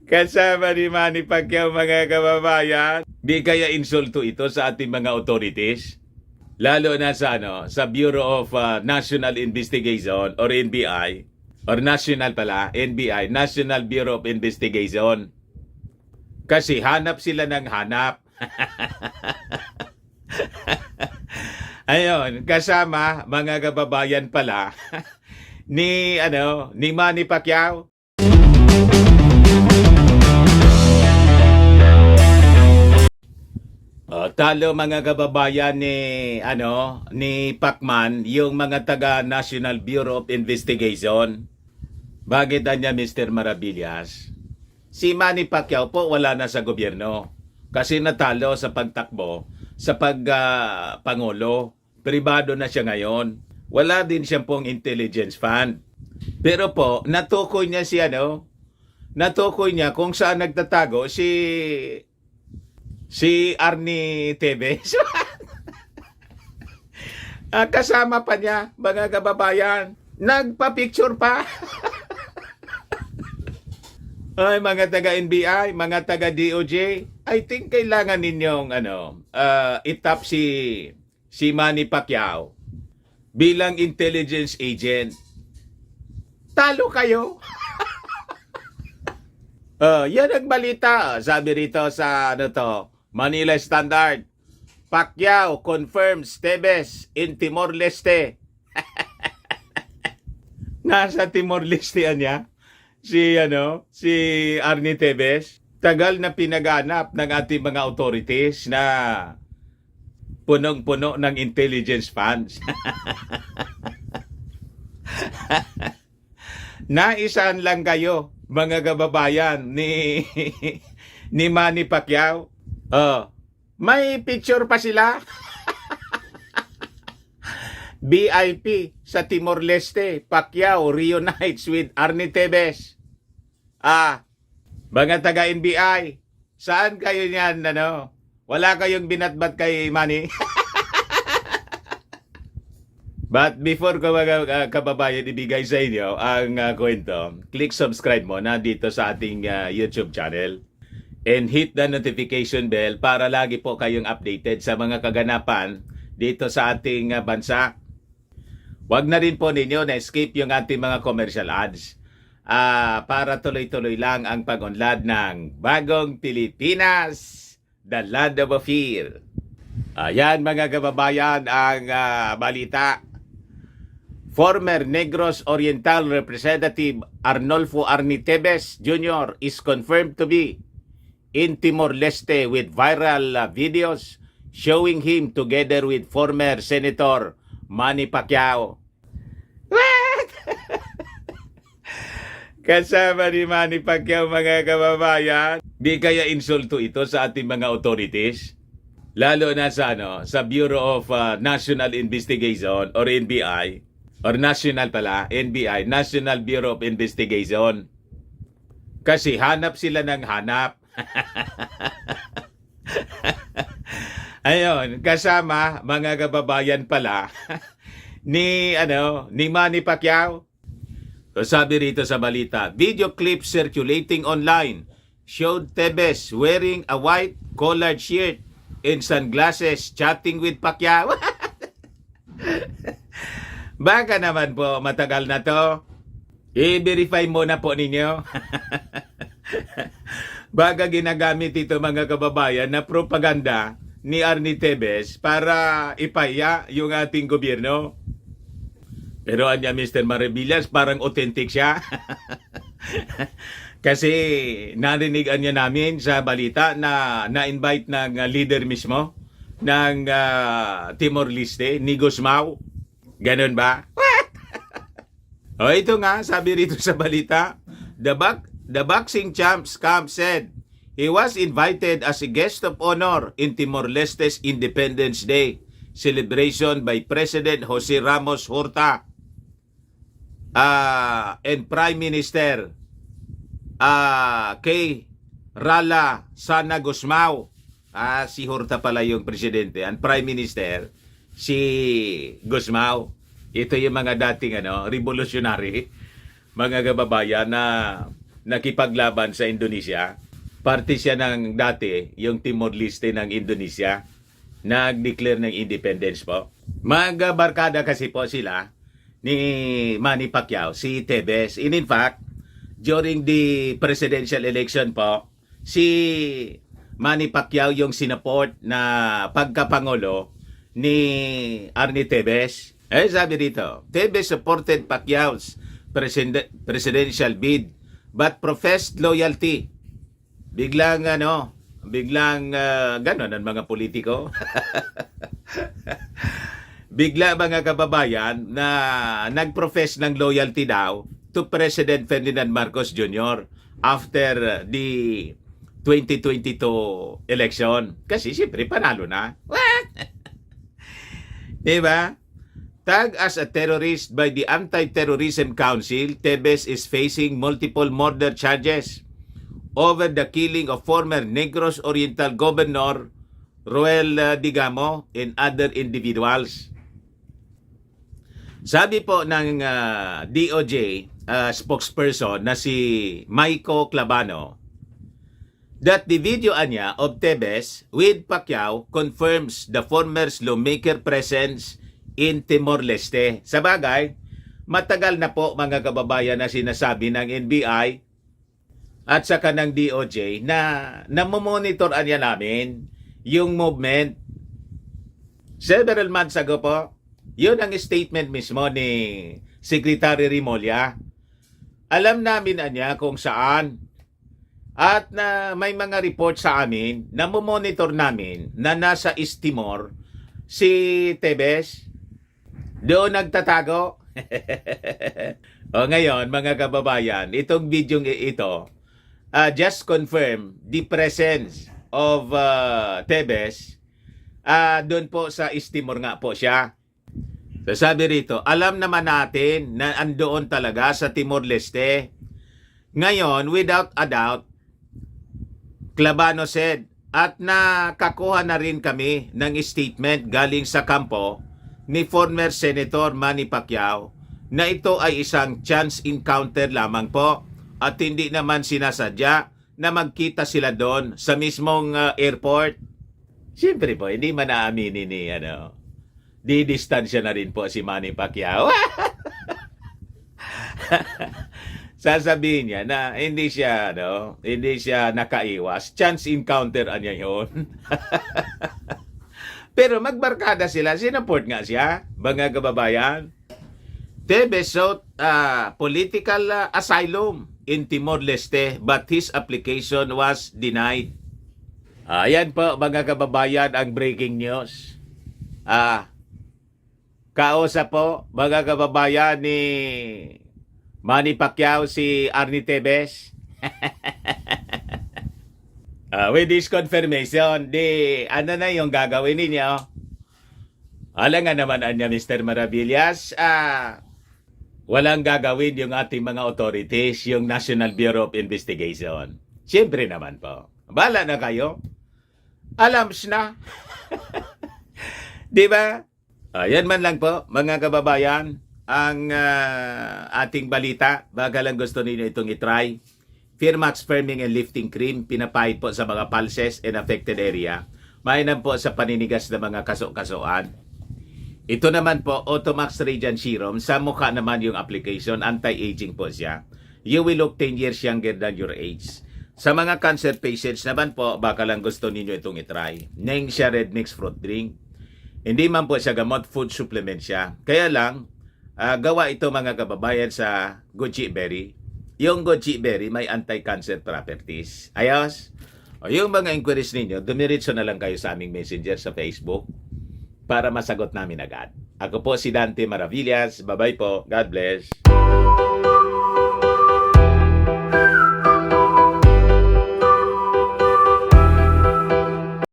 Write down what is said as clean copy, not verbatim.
Kasama ni Manny Pacquiao, mga kababayan. Di kaya insulto ito sa ating mga authorities? Lalo na sa sa Bureau of National Investigation or NBI or National pala, NBI, National Bureau of Investigation. Kasi hanap sila ng hanap. Ayun, kasama mga kababayan pala ni Manny Pacquiao. Talo mga kababayan ni Pacman yung mga taga National Bureau of Investigation. Bakit niya Mr. Maravillas? Si Manny Pacquiao po wala na sa gobyerno kasi natalo sa pagtakbo sa pangulo. Pribado na siya ngayon. Wala din siyang pong intelligence fund. Pero po natukoy niya natukoy niya kung saan nagtatago si Arnie Tevez. Kasama pa niya, mga kababayan. Nagpa-picture pa. Ay, mga taga-NBI, mga taga-DOJ, I think kailangan ninyong itap si Manny Pacquiao bilang intelligence agent. Talo kayo. Yan ang balita. Sabi rito sa Manila Standard. Pacquiao confirms Tevez in Timor-Leste. Nasa Timor-Leste niya si Arnie Tevez. Tagal na pinaganap ng ating mga authorities na punong-puno ng intelligence funds. Naisan lang kayo, mga kababayan ni Manny Pacquiao. May picture pa sila. BIP sa Timor-Leste, Pacquiao reunites with Arnie Tevez. Mga taga-NBI, saan kayo niyan, Wala kayong binatbat kay Manny? But before ko mga kababayan ibigay sa inyo ang kwento, click subscribe mo na dito sa ating YouTube channel and hit the notification bell para lagi po kayong updated sa mga kaganapan dito sa ating bansa. Huwag na rin po ninyo na-escape yung ating mga commercial ads para tuloy-tuloy lang ang pag-unlad ng Bagong Pilipinas, the land of fear. Ayan mga kababayan ang balita. Former Negros Oriental Representative Arnolfo Arnie Tevez Jr. is confirmed to be in Timor-Leste with viral videos showing him together with former Senator Manny Pacquiao. What? Kasama ni Manny Pacquiao, mga kababayan. Di kaya insulto ito sa ating mga authorities? Lalo na sa Bureau of National Investigation or NBI or National pala, NBI, National Bureau of Investigation. Kasi hanap sila ng hanap. Ayun, kasama mga kababayan pala ni Manny Pacquiao. So, sabi rito sa balita, video clip circulating online showed Tevez wearing a white collared shirt and sunglasses chatting with Pacquiao. Baka naman po matagal na to. I-verify muna po ninyo. Baka ginagamit ito mga kababayan na propaganda ni Arnie Tevez para ipaya yung ating gobyerno. Pero anya Mr. Maravillas, parang authentic siya. Kasi narinig niya namin sa balita na na-invite ng leader mismo ng Timor-Leste, ni Gusmao. Ganun ba? Ito nga, sabi rito sa balita, the boxing champs camp said he was invited as a guest of honor in Timor-Leste's Independence Day celebration by President Jose Ramos Horta and Prime Minister kay Rala Sana Gusmao. Si Horta pala yung presidente. Ang Prime Minister, si Gusmao. Ito yung mga dating revolutionary, mga kababayan na nakipaglaban sa Indonesia. Parte siya ng dati, yung Timor-Leste ng Indonesia, nag-declare ng independence po. Magbarkada kasi po sila ni Manny Pacquiao, si Tevez. In fact, during the presidential election po, si Manny Pacquiao yung sinuport na pagkapangulo ni Arnie Tevez. Sabi dito, Tevez supported Pacquiao's presidential bid but professed loyalty. Biglang gano'n ang mga politiko. Bigla mga kababayan na nag-profess ng loyalty daw to President Ferdinand Marcos Jr. after the 2022 election. Kasi siyempre panalo na. Diba? Tagged as a terrorist by the Anti-Terrorism Council, Tevez is facing multiple murder charges over the killing of former Negros Oriental Governor Roel Digamo and other individuals. Sabi po ng DOJ spokesperson na si Maiko Clavano that the video niya of Tevez with Pacquiao confirms the former's lawmaker presence in Timor-Leste. Sa bagay, matagal na po mga kababayan na sinasabi ng NBI at saka ng DOJ na namomonitor niya namin yung movement. Several months ago po, yun ang statement mismo ni Secretary Remulla. Alam namin niya kung saan at na may mga report sa amin na monitor namin na nasa East Timor si Tevez. Doon nagtatago. O ngayon mga kababayan, itong video ito just confirm the presence of Tevez doon po sa East Timor nga po siya. So sabi rito, alam naman natin na andoon talaga sa Timor-Leste. Ngayon, without a doubt, Clavano said, at nakakuha na rin kami ng statement galing sa kampo ni former Senator Manny Pacquiao na ito ay isang chance encounter lamang po at hindi naman sinasadya na magkita sila doon sa mismong airport. Siyempre po, hindi man naaminin ni di-distansya na rin po si Manny Pacquiao. Sasabihin niya na hindi siya nakaiwas. Chance encounter niya yun. Pero magbarkada sila, sinuport nga siya, mga kababayan. Tevez sought political asylum in Timor-Leste but his application was denied. Ayan po mga kababayan ang breaking news. Kausap po mga kababayan ni Manny Pacquiao si Arnie Tevez. With this confirmation, ano na yung gagawin ninyo? Alam nga naman niya Mr. Maravillas, walang gagawin yung ating mga authorities, yung National Bureau of Investigation. Siyempre naman po. Bala na kayo. Alams na. Di ba? Yan man lang po, mga kababayan, ang ating balita. Baga lang gusto ninyo itong itry. Firmax Firming and Lifting Cream, pinapahid po sa mga pulses and affected area. Mainam po sa paninigas na mga kaso-kasuan. Ito naman po, Automax Radiant Serum. Sa mukha naman yung application, anti-aging po siya. You will look 10 years younger than your age. Sa mga cancer patients naman po, baka lang gusto ninyo itong itry. Neng siya Red Mix Fruit Drink. Hindi man po siya gamot, food supplement siya. Kaya lang, gawa ito mga kababayan sa goji berry. Yung goji berry may anti-cancer properties. Ayos? O yung mga inquiries ninyo, dumiritso na lang kayo sa aming messenger sa Facebook para masagot namin agad. Ako po si Dante Maravillas. Bye-bye po. God bless.